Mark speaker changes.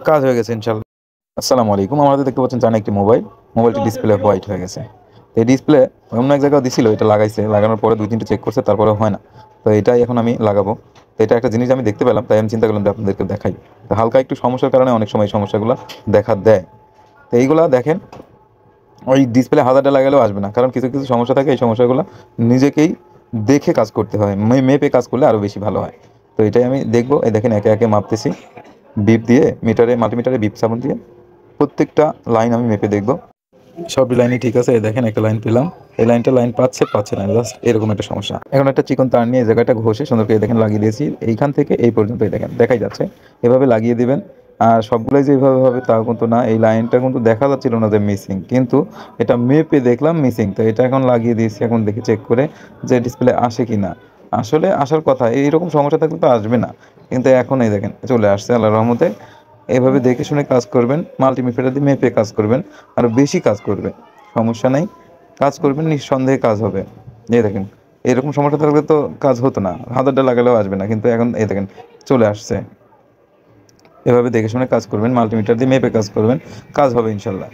Speaker 1: কাজ হয়ে গেছে ইনশাল্লাহ। আসসালামু আলাইকুম। আমাদের দেখতে পাচ্ছেন চায়না একটি মোবাইলটি ডিসপ্লে হোয়াইট হয়ে গেছে। তো এই ডিসপ্লে অন্য এক জায়গায় দিছিল, এটা লাগাইছে, লাগানোর পরে 2-3টে চেক করছে, তারপরে হয় না। তো এটাই এখন আমি লাগাবো। তো এটা একটা জিনিস আমি দেখতে পেলাম, তাই আমি চিন্তা করলাম যে আপনাদেরকে দেখাই। তো হালকা একটু সমস্যার কারণে অনেক সময় এই সমস্যাগুলো দেখা দেয়। তো এইগুলা দেখেন, ওই ডিসপ্লে হাজারটা লাগালেও আসবে না, কারণ কিছু কিছু সমস্যা থাকে। এই সমস্যাগুলো নিজেকেই দেখে কাজ করতে হয়, মেপে কাজ করলে আরও বেশি ভালো হয়। তো এটাই আমি দেখবো। এই দেখেন একে একে মাপতেছি, বিপ দিয়ে মাল্টিমিটারে বিপ সাবন দিয়ে প্রত্যেকটা লাইন আমি মেপে দেখব সব লাইনই ঠিক আছে। এই দেখেন একটা লাইন পেলাম, এই লাইন পাচ্ছে না, জাস্ট এরকম একটা সমস্যা। এখন একটা চিকন তার নিয়ে এই জায়গাটা ঘষে সুন্দর করে দেখেন লাগিয়ে দিয়েছি। এইখান থেকে এই পর্যন্ত এই দেখেন দেখাই যাচ্ছে, এভাবে লাগিয়ে দিবেন। আর সবগুলাই যে এভাবে হবে তাও কিন্তু না, এই লাইনটা কিন্তু দেখা যাচ্ছিল না যে মিসিং, কিন্তু এটা মেপে দেখলাম মিসিং। তো এটা এখন লাগিয়ে দিয়েছি, এখন দেখি চেক করে যে ডিসপ্লে আসে কি না। আসলে আসার কথা, এইরকম সমস্যা থাকলে তো আসবে না, কিন্তু এখন এই দেখেন চলে আসছে আল্লাহর রহমতে। এভাবে দেখে শুনে কাজ করবেন, মাল্টিমিটার দিয়ে মেপে কাজ করবেন, আরও বেশি কাজ করবেন। সমস্যা নেই, কাজ করবেন, নিঃসন্দেহে কাজ হবে। এই দেখেন এরকম সমস্যা থাকলে তো কাজ হতো না, হাজারটা লাগালেও আসবে না, কিন্তু এখন এই দেখেন চলে আসছে। এভাবে দেখে শুনে কাজ করবেন, মাল্টিমিটার দিয়ে মেপে কাজ করবেন, কাজ হবে ইনশাল্লাহ।